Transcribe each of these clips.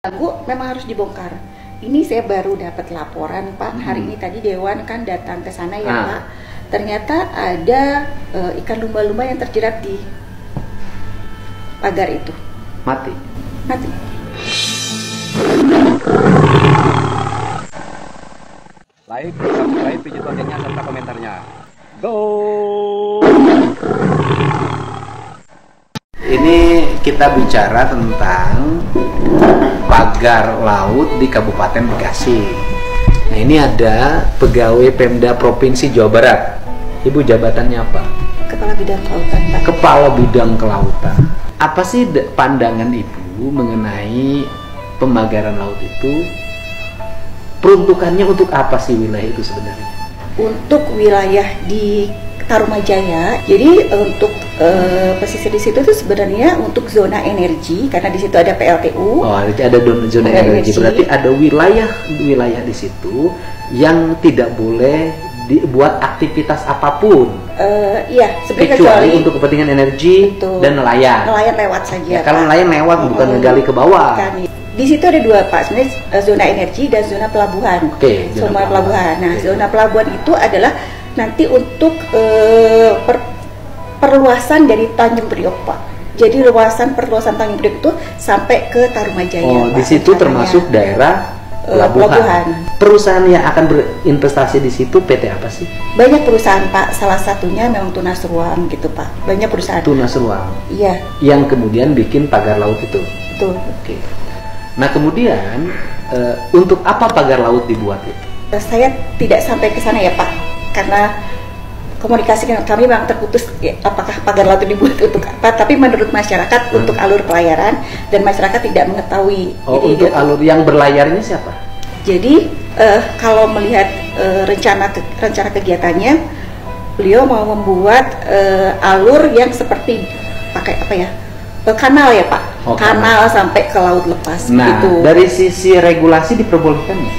Bu, memang harus dibongkar. Ini saya baru dapat laporan, Pak. Hari ini tadi Dewan kan datang ke sana ya, Pak. Ternyata ada ikan lumba-lumba yang terjerat di pagar itu. Mati. Mati. Like, subscribe, pijit loncengnya serta komentarnya. Go! Ini kita bicara tentang pagar laut di Kabupaten Bekasi. Nah, ini ada pegawai Pemda Provinsi Jawa Barat. Ibu jabatannya apa? Kepala Bidang Kelautan, Pak. Kepala Bidang Kelautan. Apa sih pandangan Ibu mengenai pemagaran laut itu? Peruntukannya untuk apa sih wilayah itu sebenarnya? Untuk wilayah di Tarumajaya, jadi untuk pesisir di situ itu sebenarnya untuk zona energi karena di situ ada PLTU. Oh, ada zona energi. Berarti ada wilayah di situ yang tidak boleh dibuat aktivitas apapun. Iya, sebenarnya kecuali untuk kepentingan energi. Betul. Dan nelayan. Nelayan lewat saja. Ya, kalau nelayan lewat bukan ngegali ke bawah. Di situ ada dua, Pak, sebenarnya zona energi dan zona pelabuhan. Oke, zona pelabuhan. Nah, zona pelabuhan itu adalah nanti untuk perluasan dari Tanjung Priok, Pak. Jadi perluasan Tanjung Priok itu sampai ke Tarumajaya. Oh, Pak, di situ termasuk daerah pelabuhan. Perusahaan yang akan berinvestasi di situ PT apa sih? Banyak perusahaan, Pak. Salah satunya memang Tunas Ruang gitu, Pak. Banyak perusahaan. Tunas Ruang. Iya. Yang kemudian bikin pagar laut itu. Betul. Oke. Nah, kemudian untuk apa pagar laut dibuat itu? Saya tidak sampai ke sana ya, Pak, karena komunikasi kami memang terputus ya, apakah pagar laut itu dibuat untuk apa, tapi menurut masyarakat untuk alur pelayaran dan masyarakat tidak mengetahui. Oh, jadi, untuk alur yang berlayar ini siapa? Jadi kalau melihat rencana kegiatannya, beliau mau membuat alur yang seperti pakai apa ya? Kanal ya, Pak. Oh, kanal sampai ke laut lepas. Nah, gitu. dari sisi regulasi diperbolehkan nggak?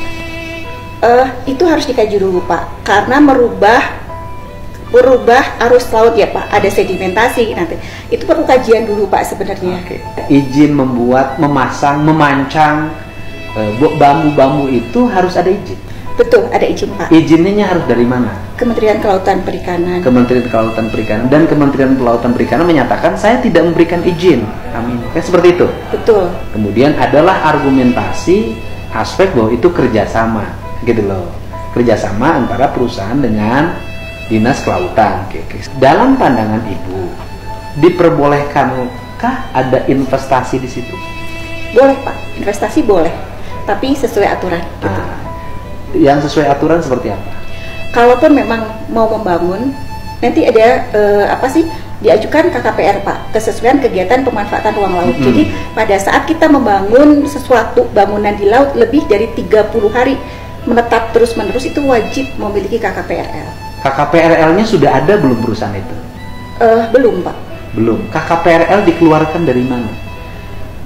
Itu harus dikaji dulu, Pak, karena merubah arus laut ya, Pak. Ada sedimentasi nanti. Itu perlu kajian dulu, Pak, sebenarnya. Oke. Izin membuat, memasang, memancang bambu-bambu itu harus ada izin. Betul, ada izin, Pak. Izinnya harus dari mana? Kementerian Kelautan Perikanan. Kementerian Kelautan Perikanan, dan Kementerian Kelautan Perikanan menyatakan saya tidak memberikan izin. Amin. Kan seperti itu. Betul. Kemudian adalah argumentasi aspek bahwa itu kerjasama, gitu loh. Kerjasama antara perusahaan dengan Dinas Kelautan. Oke. Dalam pandangan Ibu, diperbolehkankah ada investasi di situ? Boleh, Pak. Investasi boleh, tapi sesuai aturan. Gitu. Yang sesuai aturan seperti apa? Kalaupun memang mau membangun, nanti ada diajukan KKPR, Pak, kesesuaian kegiatan pemanfaatan ruang laut. Jadi pada saat kita membangun sesuatu bangunan di laut lebih dari 30 hari menetap terus-menerus, itu wajib memiliki KKPRL. KKPRL-nya sudah ada belum perusahaan itu? Belum, Pak. Belum. KKPRL dikeluarkan dari mana?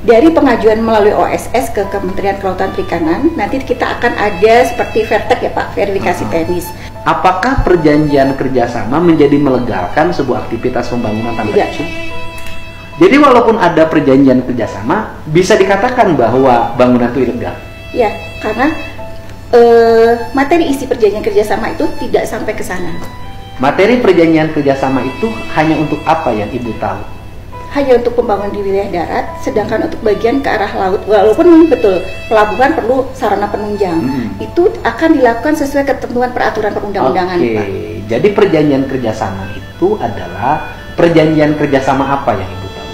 Dari pengajuan melalui OSS ke Kementerian Kelautan Perikanan, nanti kita akan ada seperti VERTEK ya, Pak, verifikasi teknis. Apakah perjanjian kerjasama menjadi melegalkan sebuah aktivitas pembangunan tanpa izin? Jadi walaupun ada perjanjian kerjasama, bisa dikatakan bahwa bangunan itu ilegal? Ya, karena materi isi perjanjian kerjasama itu tidak sampai ke sana. Materi perjanjian kerjasama itu hanya untuk apa yang Ibu tahu? Hanya untuk pembangunan di wilayah darat, sedangkan untuk bagian ke arah laut, walaupun betul pelabuhan perlu sarana penunjang, itu akan dilakukan sesuai ketentuan peraturan perundang-undangan, Pak. Jadi perjanjian kerjasama itu adalah perjanjian kerjasama apa yang Ibu tahu?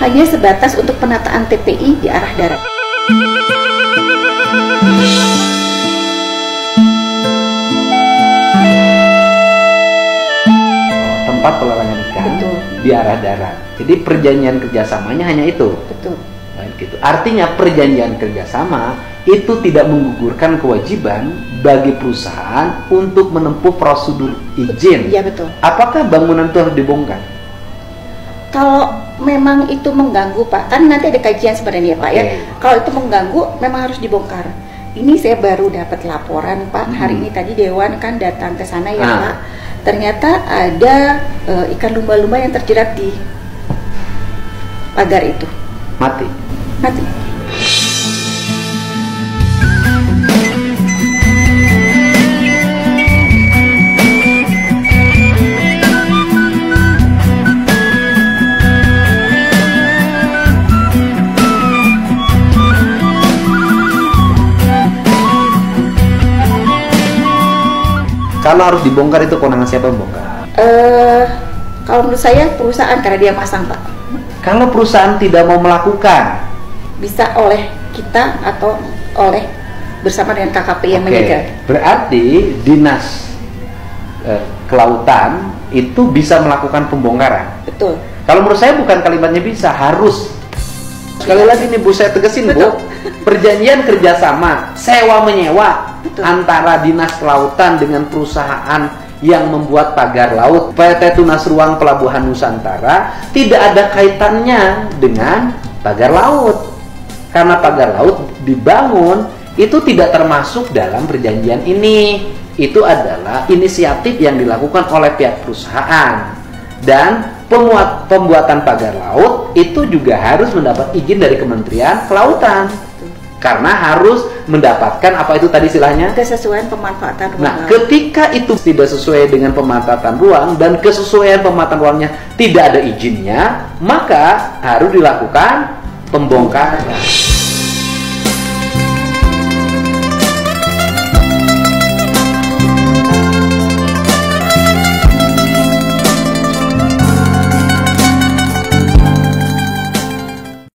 Hanya sebatas untuk penataan TPI di arah darat. Tempat pelelangan ikan. Betul. Di arah darat. Jadi perjanjian kerjasamanya hanya itu. Betul. Gitu. Artinya perjanjian kerjasama itu tidak menggugurkan kewajiban bagi perusahaan untuk menempuh prosedur izin. Iya, betul. Apakah bangunan itu harus dibongkar? Kalau memang itu mengganggu, Pak, kan nanti ada kajian sebenarnya, Pak, ya. Kalau itu mengganggu, memang harus dibongkar. Ini saya baru dapat laporan, Pak. Hari ini tadi Dewan kan datang ke sana ya, Pak. Ternyata ada ikan lumba-lumba yang terjerat di pagar itu. Mati. Mati. Kalau harus dibongkar itu kewenangan siapa yang bongkar? Kalau menurut saya perusahaan karena dia masang, Pak. Kalau perusahaan tidak mau melakukan, Bisa oleh kita atau oleh bersama dengan KKP yang menyegel. berarti dinas kelautan itu bisa melakukan pembongkaran. Betul. Kalau menurut saya bukan kalimatnya bisa, harus. Sekali lagi nih Bu, saya tegesin Bu, perjanjian kerjasama sewa menyewa antara dinas kelautan dengan perusahaan yang membuat pagar laut PT Tunas Ruang Pelabuhan Nusantara tidak ada kaitannya dengan pagar laut, karena pagar laut dibangun itu tidak termasuk dalam perjanjian ini. Itu adalah inisiatif yang dilakukan oleh pihak perusahaan, dan pembuatan pagar laut itu juga harus mendapat izin dari Kementerian Kelautan, karena harus mendapatkan apa itu tadi istilahnya Kesesuaian pemanfaatan ruang Nah, laut. ketika itu tidak sesuai dengan pemanfaatan ruang dan kesesuaian pemanfaatan ruangnya tidak ada izinnya, maka harus dilakukan pembongkaran.